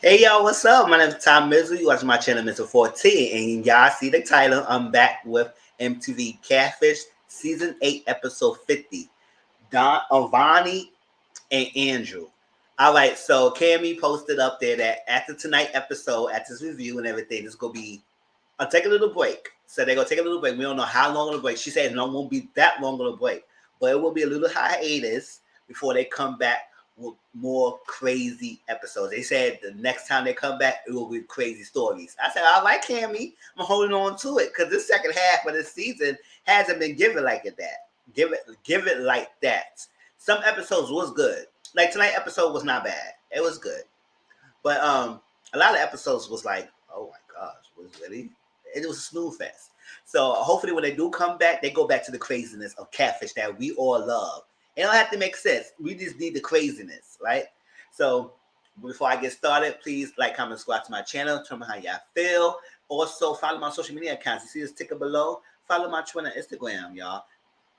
Hey y'all, what's up? My name is Tom Mizzle. You watch my channel, Mr. 14, and y'all see the title. I'm back with MTV CATFISH Season 8, Episode 50. Vonni and Andrew. All right, so Cammy posted up there that after tonight episode, after this review and everything, it's gonna be I'll take a little break. So they're gonna take a little break. We don't know how long of a break. She said no, it won't be that long of a break, but it will be a little hiatus before they come back with more crazy episodes. They said the next time they come back, it will be crazy stories. I said, all right, Cammy, I'm holding on to it because this second half of the season hasn't been given like that. Give it like that. Some episodes was good. Like tonight episode was not bad. It was good, but a lot of episodes was like, oh my gosh, was really it was a snooze fest. So hopefully when they do come back, they go back to the craziness of catfish that we all love. It don't have to make sense. We just need the craziness, right? So before I get started, please like, comment, subscribe to my channel. Tell me how y'all feel. Also follow my social media accounts. You see this ticker below? Follow my Twitter and Instagram, y'all.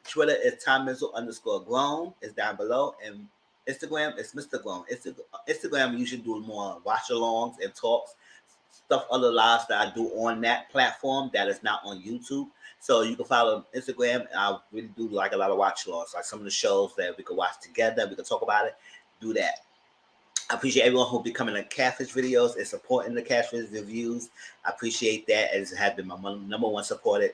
Twitter is TomMizzle_grown. It's down below. And Instagram is Mr. Grown. Instagram we usually do more watch alongs and talks, stuff other lives that I do on that platform that is not on YouTube. So you can follow Instagram. I really do like a lot of watch alongs, like some of the shows that we could watch together. We could talk about it. Do that. I appreciate everyone who will be coming to catfish videos and supporting the catfish reviews. I appreciate that, as it has been my number one supported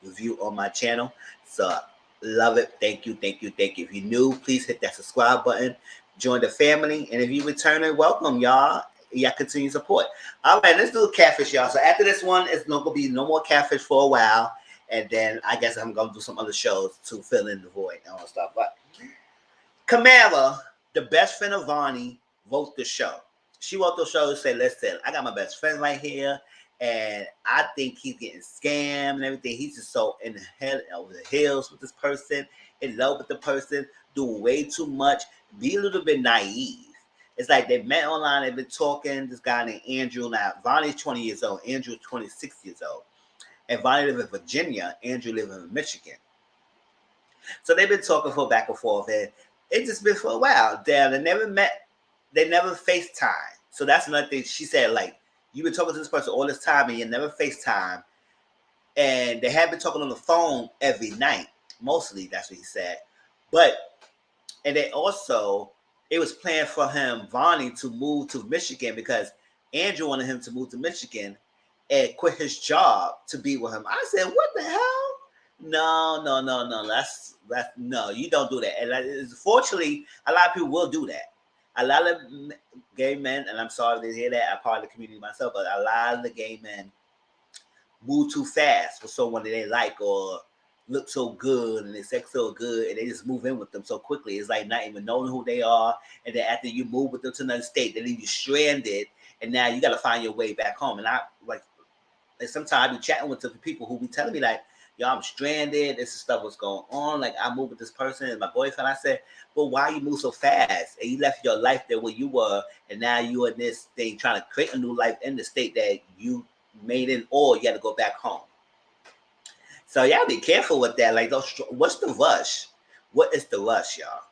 review on my channel. So love it. Thank you, thank you, thank you. If you're new, please hit that subscribe button. Join the family. And if you return it, welcome, y'all. Y'all continue support. All right, let's do catfish, y'all. So after this one, it's not gonna be no more catfish for a while. And then I guess I'm gonna do some other shows to fill in the void and all that stuff. But Kamala, the best friend of Vonni, wrote the show. She wrote the show to say, listen, I got my best friend right here, and I think he's getting scammed and everything. He's just so in the head over the hills with this person, in love with the person, doing way too much, be a little bit naive. It's like they met online, they've been talking. This guy named Andrew, now Vonnie's 20 years old, Andrew's 26 years old. And Vonnie lives in Virginia, Andrew lives in Michigan. So they've been talking for back and forth, and it's just been for a while. They never met, they never FaceTime. So that's another thing she said, like, you've been talking to this person all this time and you never FaceTime. And they have been talking on the phone every night. Mostly, that's what he said. But, and they also, it was planned for him, Vonnie, to move to Michigan because Andrew wanted him to move to Michigan and quit his job to be with him. I said, what the hell? No, no, no, no. That's no. You don't do that. And fortunately, a lot of people will do that. A lot of gay men, and I'm sorry to hear that. I'm part of the community myself, but a lot of the gay men move too fast for someone that they like or look so good and they sex so good, and they just move in with them so quickly. It's like not even knowing who they are, and then after you move with them to another state, they leave you stranded, and now you got to find your way back home. And I like sometimes I be chatting with the people who be telling me like, yo, I'm stranded. This is stuff what's going on. Like I moved with this person and my boyfriend. I said, but why you move so fast? And you left your life there where you were, and now you in this thing trying to create a new life in the state that you made in, or you got to go back home. So y'all be careful with that. Like, what's the rush? What is the rush, y'all?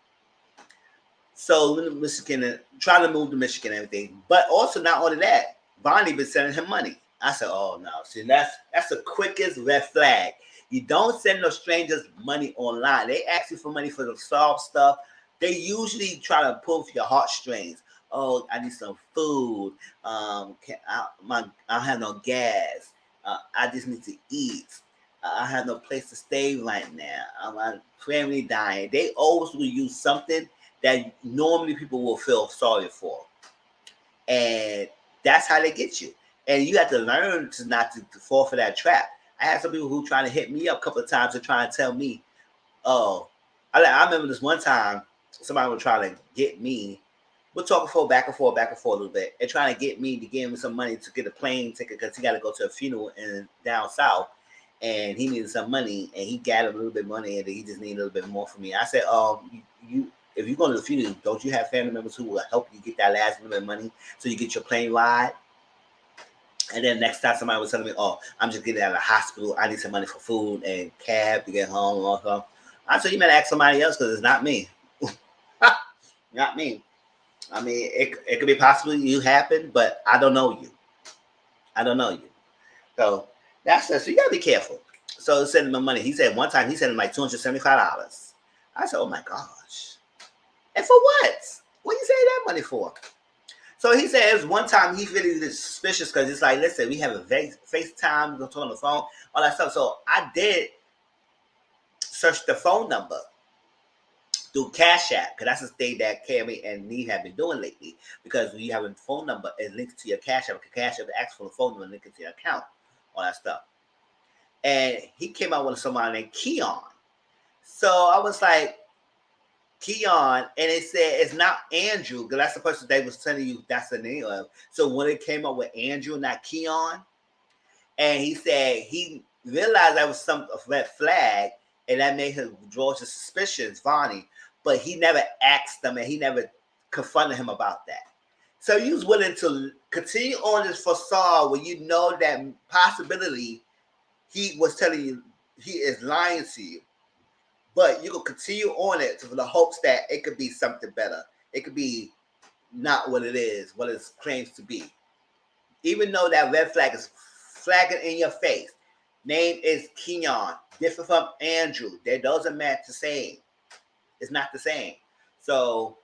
So Michigan, trying to move to Michigan and everything, but also not only that, Vonnie been sending him money. I said, oh no, see that's the quickest red flag. You don't send no strangers money online. They ask you for money for the soft stuff. They usually try to pull for your heartstrings. Oh, I need some food. I don't have no gas. I just need to eat. I have no place to stay right now. My family dying. They always will use something that normally people will feel sorry for. And that's how they get you. And you have to learn to not to fall for that trap. I had some people who trying to hit me up a couple of times to try and tell me, oh, I remember this one time somebody was trying to get me. We're talking for back and forth a little bit, and trying to get me to give him some money to get a plane ticket because he got to go to a funeral in down south, and he needed some money, and he gathered a little bit of money, and he just needed a little bit more from me. I said, you if you're going to the funeral, don't you have family members who will help you get that last little bit of money so you get your plane ride? And then next time somebody was telling me, oh, I'm just getting out of the hospital. I need some money for food and cab to get home and all. I said, you better ask somebody else because it's not me. Not me. I mean, it could be possibly you happen, but I don't know you. I don't know you. So that's it. So you gotta be careful. So sending him money. He said one time he sent him like $275. I said, oh my gosh. And for what? What you say that money for? So he said it was one time he really was suspicious because it's like, listen, we have a FaceTime, we're gonna talk on the phone, all that stuff. So I did search the phone number through Cash App, because that's the thing that Cammy and me have been doing lately. Because when you have a phone number, it links to your Cash App. Cash App asks for the phone number and link it to your account, all that stuff. And he came out with somebody named Keon. So I was like, Keon, and it said it's not Andrew, because that's the person they was telling you that's the name of. So when it came up with Andrew, not Keon, and he said he realized that was some red flag, and that made him draw to suspicions, Vonni, but he never asked them and he never confronted him about that. So you was willing to continue on this facade when you know that possibility he was telling you he is lying to you. But you can continue on it for the hopes that it could be something better. It could be not what it is, what it claims to be. Even though that red flag is flagging in your face. Name is Keon, different from Andrew. That doesn't match the same. It's not the same. So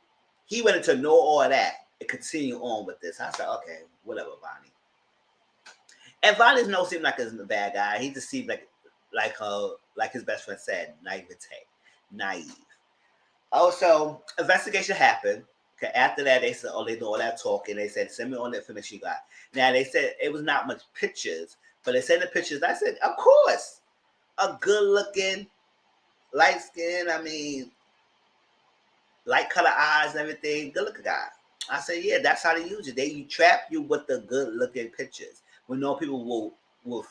he went into know all of that and continue on with this. I said, okay, whatever, Vonni. And Vonni's no seemed like a bad guy. He just seemed like his best friend said, naive. Also, investigation happened. Okay, after that, they said, oh, they do all that talking. They said, send me all the information you got. Now, they said it was not much pictures, but they sent the pictures. I said, of course. A good-looking, light-skinned, light color eyes and everything, good-looking guy. I said, yeah, that's how they use it. They trap you with the good-looking pictures. We know people will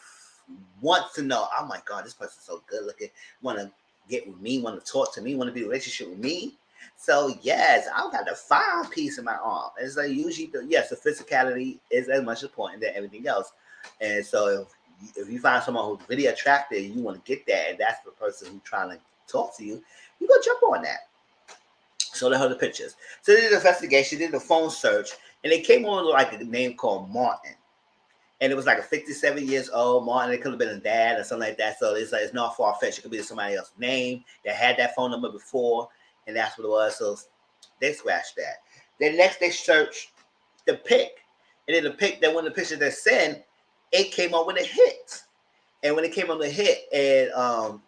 want to know, oh, my God, this person's so good-looking, want to get with me, want to talk to me, want to be in a relationship with me. So yes, I've got the fine piece in my arm. It's like usually, yes, the physicality is as much important than everything else. And so if you find someone who's really attractive, you want to get that, and that's the person who's trying to talk to you, you go jump on that. So they heard the pictures. So they did the investigation, did the phone search, and they came on like a name called Martin. And it was like a 57 years old Martin. It could have been a dad or something like that. So it's like it's not far fetched. It could be somebody else's name that had that phone number before, and that's what it was. So they scratched that. Then next they searched the pic, and then the pic that when the picture they sent, it came up with a hit. And when it came on the hit, and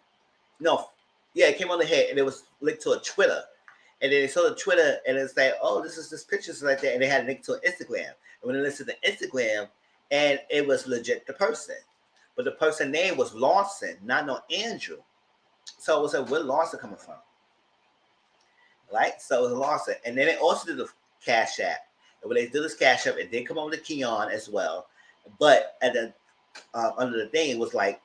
it came on the hit, and it was linked to a Twitter. And then they saw the Twitter, and it's like, oh, this picture like that, and they had a link to an Instagram. And when they listened to Instagram, and it was legit the person, but the person name was Lawson, not no Andrew. So it was like, where Lawson coming from? Right? So it was Lawson, and then they also did the Cash App. And when they did this Cash App, it did come over to Keon as well, but at the under the thing it was like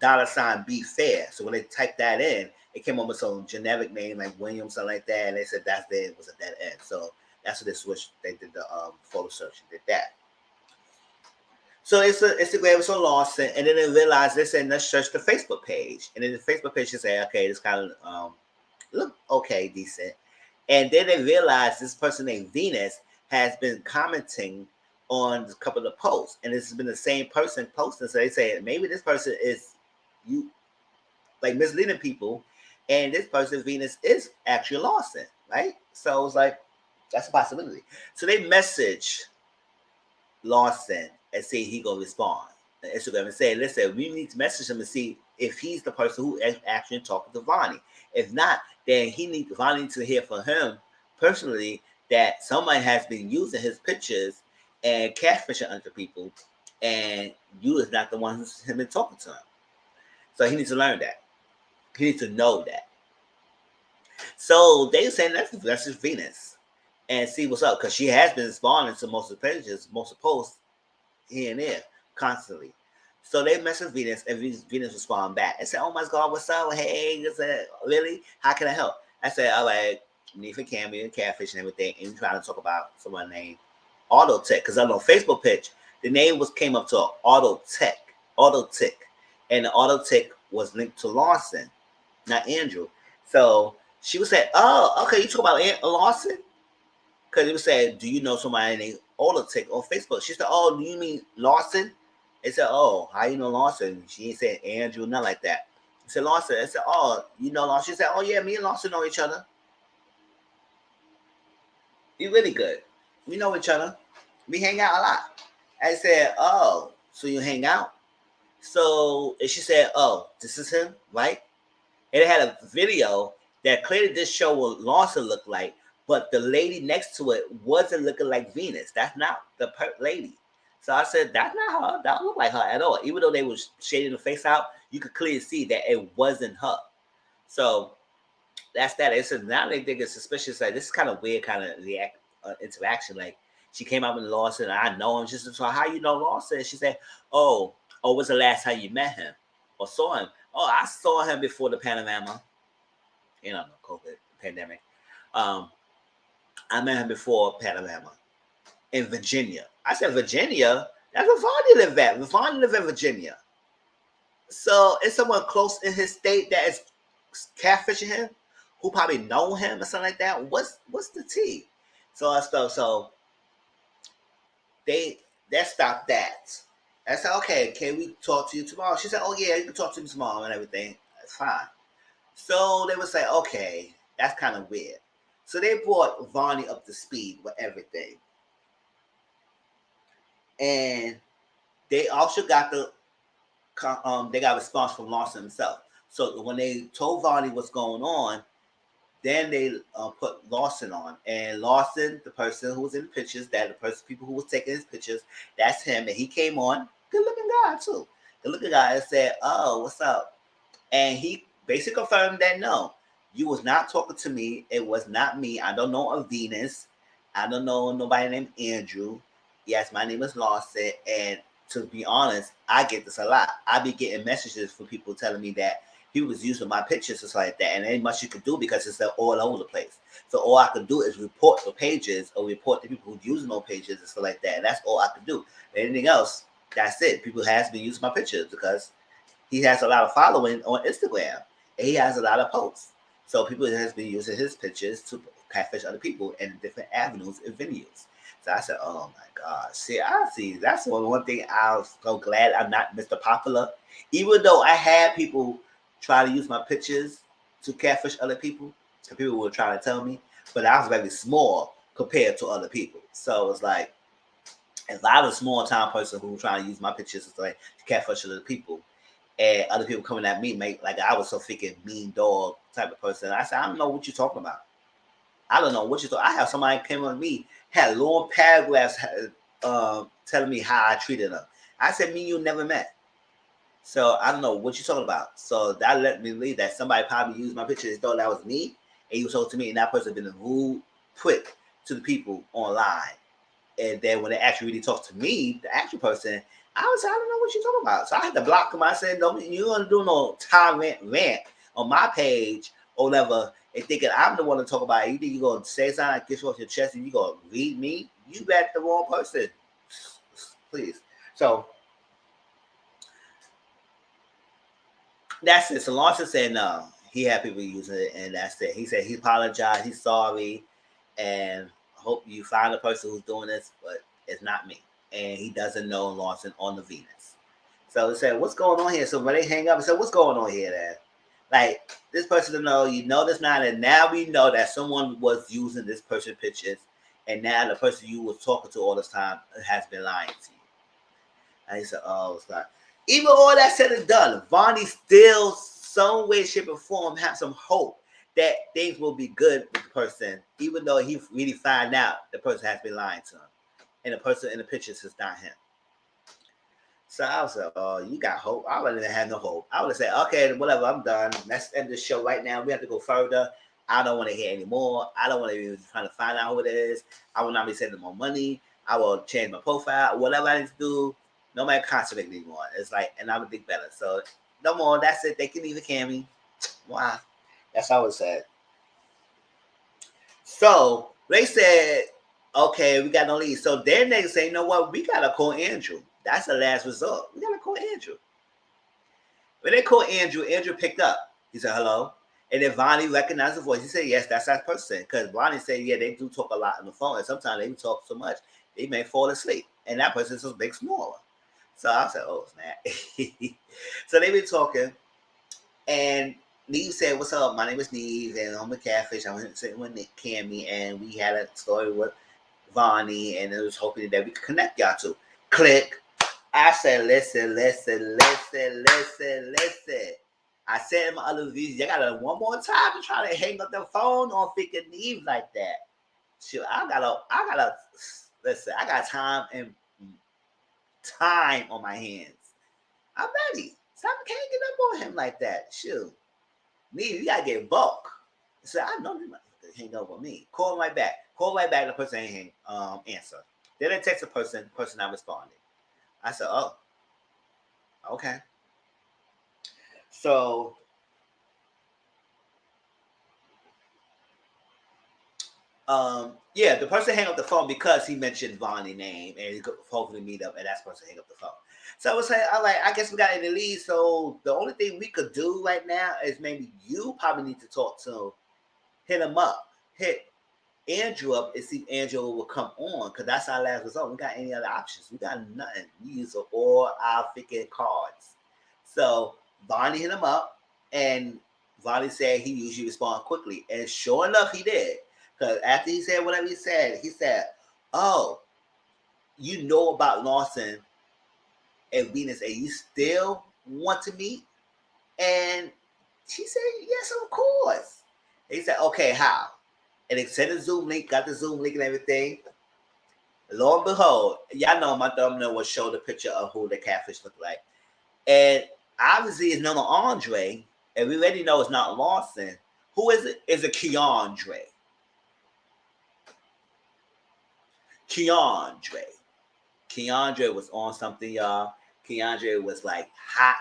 $ be fair. So when they typed that in, it came up with some generic name like William, something like that, and they said that's there. It was at that end. So that's what they switched. They did the photo search and did that. So it's Instagram was on Lawson, and then they realized they said let's search the Facebook page, and then the Facebook page just say okay, this kind of look okay, decent, and then they realized this person named Venus has been commenting on a couple of posts, and this has been the same person posting. So they say maybe this person is you like misleading people, and this person Venus is actually Lawson, right? So it's like that's a possibility. So they message Lawson and see he gonna respond on Instagram and say, listen, we need to message him and see if he's the person who is actually talking to Vonni. If not, then Vonni to hear from him personally that someone has been using his pictures and catfishing other people, and you is not the one who's been talking to him. So he needs to learn that. He needs to know that. So they saying that's just Venus and see what's up, because she has been responding to most of the pages, most of the posts here and there constantly. So they message Venus, and Venus respond back and say, "Oh my God, what's up? Hey," I said, "Really? How can I help?" I said, "All right, need for Cammy and Catfish and everything." And we're trying to talk about someone named Auto Tech, because on the Facebook page, the name came up to Auto Tech, and the Auto Tech was linked to Lawson, not Andrew. So she was saying, "Oh, okay, you talk about Lawson." Because it was saying, do you know somebody named Olatic on Facebook? She said, oh, do you mean Lawson? They said, oh, how you know Lawson? She ain't said Andrew, nothing like that. I said, Lawson. I said, oh, you know Lawson? She said, oh, yeah, me and Lawson know each other. We really good. We know each other. We hang out a lot. I said, oh, so you hang out? So and she said, oh, this is him, right? And it had a video that clearly this show what Lawson looked like, but the lady next to it wasn't looking like Venus. That's not the lady. So I said, that's not her. That don't look like her at all. Even though they was shading the face out, you could clearly see that it wasn't her. So that's that. It's now they think it's suspicious. Like this is kind of weird, kind of interaction. Like she came up with Lawson, and I know him. She said, "So how you know Lawson?" She said, "Oh, when's the last time you met him or saw him?" Oh, I saw him before the panorama. You know, COVID pandemic. I met him before panorama in Virginia. I said, Virginia? That's where Vonni live at. Vonni live in Virginia. So it's someone close in his state that is catfishing him, who probably know him or something like that. What's the tea? So I stuff. So they stopped that. I said, okay, can we talk to you tomorrow? She said, oh yeah, you can talk to me tomorrow and everything. That's fine. So they would say, okay, that's kind of weird. So they brought Vonni up to speed with everything. And they also got they got a response from Lawson himself. So when they told Vonni what's going on, then they put Lawson on. And Lawson, the person who was in the pictures, people who was taking his pictures, that's him. And he came on, good looking guy too. Good looking guy and said, oh, what's up? And he basically confirmed that no, you was not talking to me. It was not me. I don't know a Venus. I don't know nobody named Andrew. Yes, my name is Lawson. And to be honest, I get this a lot. I be getting messages from people telling me that he was using my pictures and stuff like that. And ain't much you could do because it's all over the place. So all I could do is report the pages or report the people who using those pages and stuff like that. And that's all I could do. Anything else, that's it. People has been using my pictures because he has a lot of following on Instagram and he has a lot of posts. So people has been using his pictures to catfish other people in different avenues and venues. So I said, oh my God. See, that's one thing I was so glad I'm not Mr. Popular. Even though I had people try to use my pictures to catfish other people, and people were trying to tell me, but I was very small compared to other people. So it's like, if I was a small time person who was trying to use my pictures to catfish other people, and other people coming at me, like I was so freaking mean dog type of person. I said, I don't know what you're talking about. I don't know what you're talking. I have somebody came on me, had long paragraphs telling me how I treated them. I said, me, you never met. So I don't know what you're talking about. So that let me believe that somebody probably used my picture and thought that was me, and you told to me, and that person been a rude prick to the people online. And then when they actually really talked to me, the actual person, I don't know what you're talking about. So I had to block them. I said, no, you don't do no time rant on my page or whatever, and thinking I'm the one to talk about it. You think you're going to say something, get you off your chest, and you're going to read me? You bet the wrong person. Please. So that's it. So Lawson said no. He had people using it, and that's it. He said he apologized. He's sorry, and I hope you find the person who's doing this, but it's not me. And he doesn't know Lawson on the Venus. So he said, what's going on here? So when they hang up, I said, what's going on here then? Like, this person to know, you know this not, and now we know that someone was using this person's pictures, and now the person you was talking to all this time has been lying to you. And he said, oh, it's not. Even all that said and done, Vonni still, some way, shape, or form, have some hope that things will be good with the person, even though he really find out the person has been lying to him. And the person in the pictures is not him. So I was like, oh, you got hope? I wouldn't have no hope. I would have said, okay, whatever, I'm done. Let's end the show right now. We have to go further. I don't want to hear anymore. I don't want to be trying to find out who it is. I will not be sending more money. I will change my profile. Whatever I need to do, nobody concentrate anymore. It's like, and I would think better. So no more. That's it. They can even can me. Wow. That's how it said. So they said, okay, we got no lead. So then they say, you know what? We got to call Andrew. That's the last resort. We got to call Andrew. When they called Andrew, Andrew picked up. He said, hello. And then Vonni recognized the voice. He said, yes, that's that person. Because Vonni said, yeah, they do talk a lot on the phone. And sometimes they talk so much, they may fall asleep. And that person's a big snorer. So I said, oh, snap. So they been talking. And Neve said, what's up? My name is Neve, and I'm a catfish. I went sitting with Nick Cammy, and we had a story with Vonni, and I was hoping that we could connect y'all two. Click. I said, listen. I said in my other videos, you gotta one more time to try to hang up the phone on freaking Neve like that. Shoot, I got time on my hands. I'm ready. Stop hanging up on him like that. Shoot. Neve, you gotta get bulk. So I know you might hang up on me. Call right back. The person ain't answer. Then I text the person not responding. I said, oh, okay. So yeah, the person hang up the phone because he mentioned Vonnie's name and he could hopefully meet up, and that's the person hang up the phone. So I was saying, I guess we got in the lead. So the only thing we could do right now is maybe you probably need to talk to hit him up, hit Andrew up and see if Andrew will come on, because that's our last result. We got any other options? We got nothing. We use all our freaking cards. So Vonni hit him up, and Vonni said he usually responds quickly, and sure enough, he did. Because after he said whatever he said, "Oh, you know about Lawson and Venus, and you still want to meet?" And she said, "Yes, of course." He said, "Okay, how?" And they sent a Zoom link, got the Zoom link and everything. Lo and behold, y'all know my thumbnail will show the picture of who the catfish look like. And obviously it's not Andre, and we already know it's not Lawson. Who is it? Is it Keandre? Keandre was on something, y'all. Keandre was like hot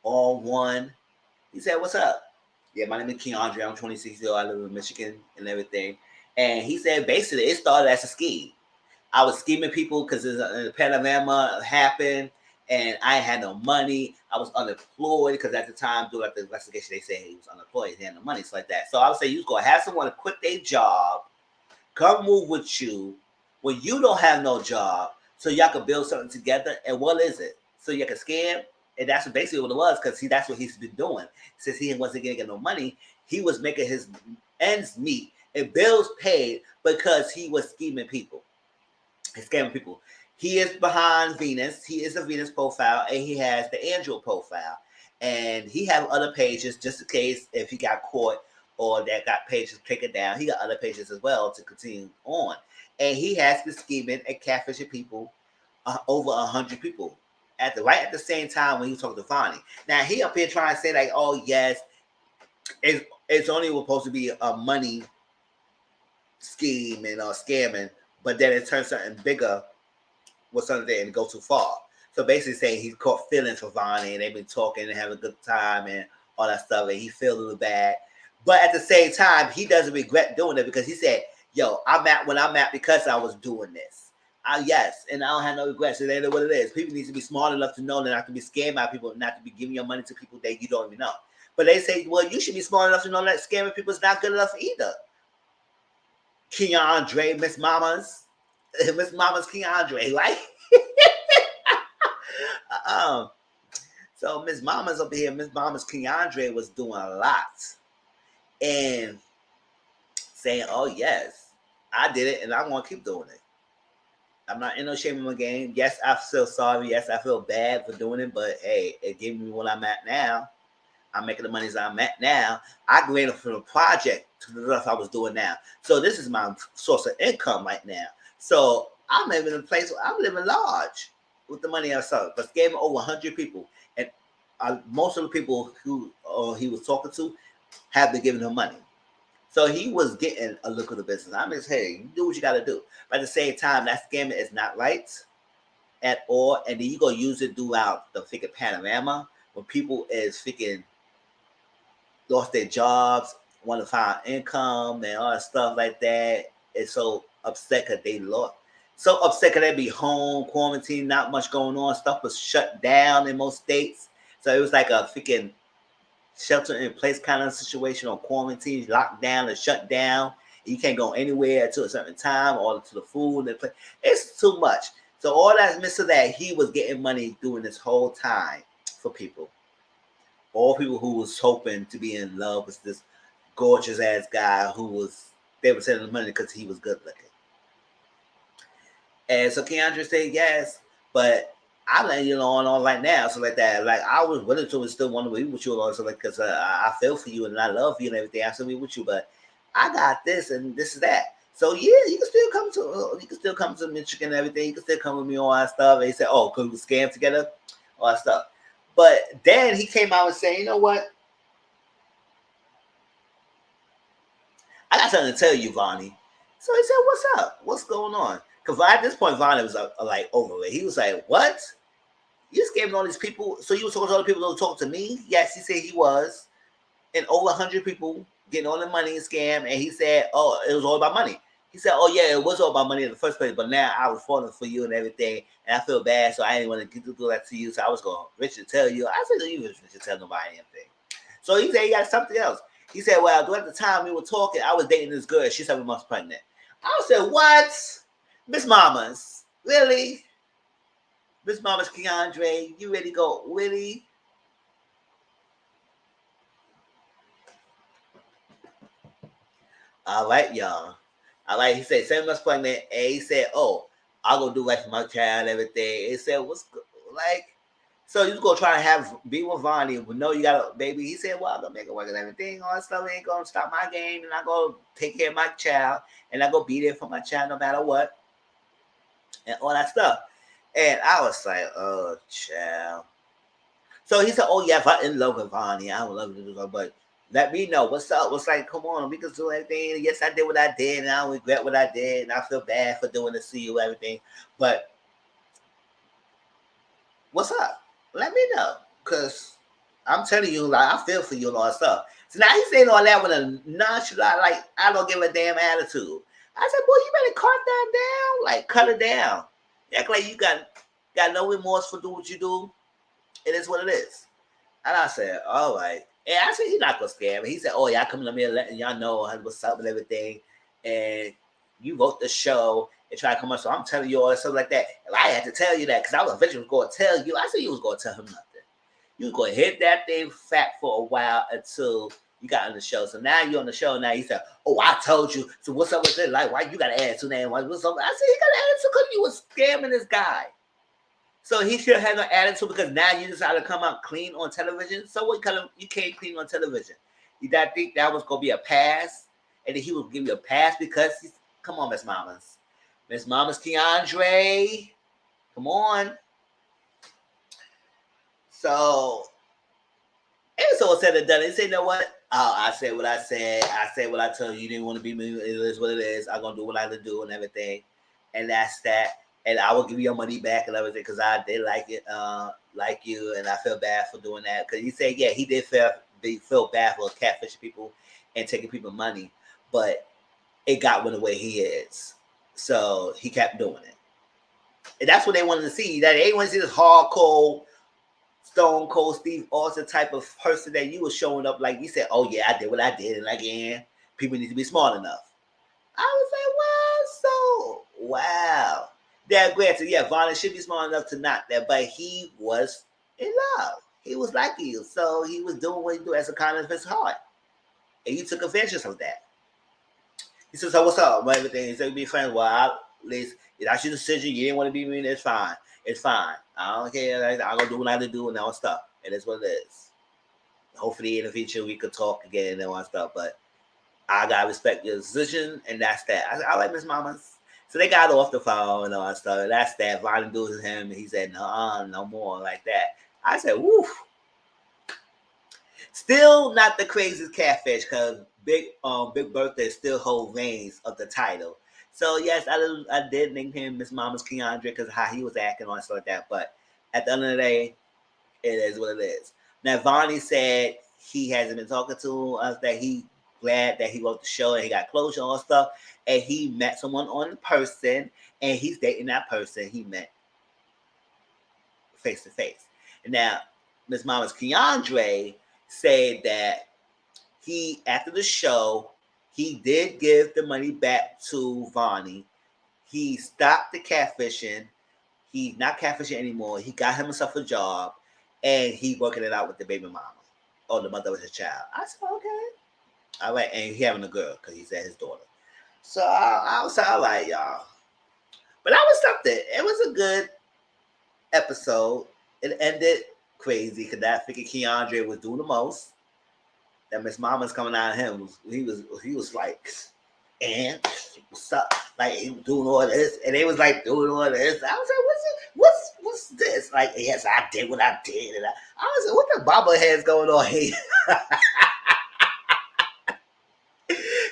on one. He said, "What's up?" "Yeah, my name is Keandre. I'm 26 years old. I live in Michigan and everything." And he said basically it started as a scheme. I was scheming people because the Panama happened and I had no money. I was unemployed because at the time, during the investigation, they said he was unemployed. He had no money, so like that. So I would say you was going to have someone to quit their job, come move with you when you don't have no job, so y'all can build something together. And what is it? So you can scam. And that's basically what it was, because that's what he's been doing. Since he wasn't going to get no money, he was making his ends meet and bills paid because he was scheming people. He's scamming people. He is behind Venus. He is a Venus profile, and he has the Android profile. And he have other pages just in case if he got caught or that got pages taken down. He got other pages as well to continue on. And he has been scheming and catfishing people, over 100 people right at the same time when he was talking to Vonni. Now he up here trying to say like, oh yes, it's only supposed to be a money scheme and scamming, but then it turns something bigger with something and go too far. So basically saying he's caught feelings for Vonni and they've been talking and having a good time and all that stuff, and he feels a little bad. But at the same time, he doesn't regret doing it because he said, yo, I'm at because I was doing this. Yes, and I don't have no regrets. It ain't what it is. People need to be smart enough to know that not to be scammed by people, not to be giving your money to people that you don't even know. But they say, well, you should be smart enough to know that scamming people is not good enough either. Keandre, Miss Mama's Keandre, right? So Miss Mama's up here. Miss Mama's Keandre was doing a lot and saying, "Oh yes, I did it, and I'm gonna keep doing it. I'm not in no shame in my game. Yes, I feel sorry. Yes, I feel bad for doing it, but hey, it gave me what I'm at now. I'm making the money as I'm at now. I graded from the project to the stuff I was doing now. So this is my source of income right now. So I'm living in a place where I'm living large with the money I saw. But gave over 100 people, and most of the people who he was talking to have been giving him money. So he was getting a look at the business. I'm just, hey, you do what you got to do. But at the same time, that scamming is not right at all. And then you go use it throughout the freaking panorama when people is freaking lost their jobs, want to find income and all that stuff like that. It's so upset because they lost. So upset because they be home, quarantine, not much going on. Stuff was shut down in most states. So it was like a freaking shelter in place kind of situation or quarantine, locked down or shut down. You can't go anywhere until a certain time or to the food. It's too much. So all that missing that he was getting money doing this whole time for people. All people who was hoping to be in love with this gorgeous ass guy who was they were sending the money because he was good looking. And so Keandre said yes, but I'm letting you know on right now, so like that. Like I was willing to and still want to be with you, so like because I feel for you and I love you and everything. I still be with you, but I got this and this is that. So yeah, you can still come to Michigan and everything. You can still come with me on all that stuff. And he said, oh, could we scam together, all that stuff. But then he came out and said, you know what? I got something to tell you, Vonni. So he said, what's up? What's going on? Because at this point, Vonni was like over it. He was like, what? You scamming all these people? So you was talking to other people don't talk to me? Yes, he said he was. And over 100 people getting all the money and scam. And he said, oh, it was all about money. He said, oh, yeah, it was all about money in the first place. But now I was falling for you and everything. And I feel bad. So I didn't want to do that to you. So I was going, Richard, tell you. I said, you Richard, tell nobody anything. So he said he got something else. He said, well, at the time we were talking, I was dating this girl. She's 7 months pregnant. I said, what? Miss Mamas, really? Miss Mamas Keandre, you ready to go? Really? All right, y'all. All right, he said 7 months pregnant, and he said, oh, I'll go do right for my child and everything. He said, what's like? So you gonna try to be with Vonni, but no, you got a baby. He said, well, I'm gonna make it work and everything. All that stuff ain't gonna stop my game, and I'm gonna take care of my child, and I'm gonna be there for my child no matter what, and all that stuff. And I was like, oh, child. So he said, oh, yeah, if I'm in love with Vonni, I would love to do that, but let me know what's up. What's like, come on, we can do everything. Yes, I did what I did, and I don't regret what I did, and I feel bad for doing this to you, everything. But what's up? Let me know, because I'm telling you, like, I feel for you and all that stuff. So now he's saying all that with a nonchalant, like, I don't give a damn attitude. I said, boy, you better cut that down. Like, cut it down. Act like you got no remorse for doing what you do. It is what it is. And I said, all right. And I said, he's not going to scare me. He said, oh, y'all coming to me and letting y'all know what's up and everything. And you wrote the show and try to come up. So I'm telling you all stuff like that. And I had to tell you that because I was eventually going to tell you. I said you was going to tell him nothing. You was going to hit that thing fat for a while until you got on the show. So now you're on the show. Now he said, oh, I told you. So what's up with it? Like, why you got an attitude now? What's up? I said, he got an attitude because you was scamming this guy. So he should have no attitude because now you decided to come out clean on television. So what kind of you came clean on television? You did think that was gonna be a pass, and then he would give you a pass because he's come on, Miss Mamas. Miss Mamas Keandre. Come on. So it's all said and done. He said, you know what? Oh, I said what I said. I said what I told you. You didn't want to be me. It is what it is. I'm gonna do what I had to do and everything. And that's that. And I will give you your money back and everything because I did like it, like you, and I feel bad for doing that. Because he said, yeah, he did feel bad for catfishing people and taking people money, but it got with the way he is. So he kept doing it. And that's what they wanted to see. That they want to see this hardcore, Stone Cold Steve Austin type of person that you was showing up like you said, oh, yeah, I did what I did. And again, people need to be smart enough. I was like, well, so, wow. That granted, yeah, Vonni should be smart enough to not that, but he was in love. He was like you. So he was doing what he do as a kind of his heart. And you took advantage of that. He said, so what's up? Everything. He said, be friends. Well, at least that's your decision. You didn't want to be with me. It's fine. It's fine. I don't care. I'm going to do what I have to do and all stuff. And that's what it is. Hopefully in the future we could talk again and all that stuff. But I got to respect your decision. And that's that. I like Miss Mamas. So they got off the phone and all that stuff. And that's that. Vonni goes to him and he said, no more like that. I said, woof. Still not the craziest catfish because Big Birthday still holds reigns of the title. So yes, I did name him Miss Mama's Keandre because how he was acting on stuff like that. But at the end of the day, it is what it is. Now Vonni said he hasn't been talking to us, that he glad that he wrote the show and he got closure on stuff, and he met someone on the person, and he's dating that person he met face to face. And now Miss Mama's Keandre, said that he, after the show, he did give the money back to Vonni. He stopped the catfishing. He's not catfishing anymore. He got himself a job, and he working it out with the baby mama or the mother of his child. I said, okay, all right, and he having a girl because he said his daughter. So I was all right, y'all. But that was something. It was a good episode. It ended crazy because I figured Keandre was doing the most. That Miss Mama's coming out of him. He was like, and what's up? Like he was doing all this, and they was like doing all this. I was like, what's this? Like, yes, I did what I did, and I was like, what the bobbleheads going on here?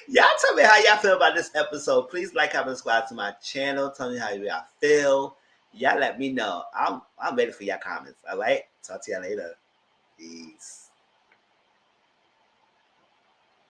Y'all tell me how y'all feel about this episode. Please like, comment, subscribe to my channel. Tell me how y'all feel. Y'all let me know. I'm ready for y'all comments. All right. Talk to y'all later. Peace.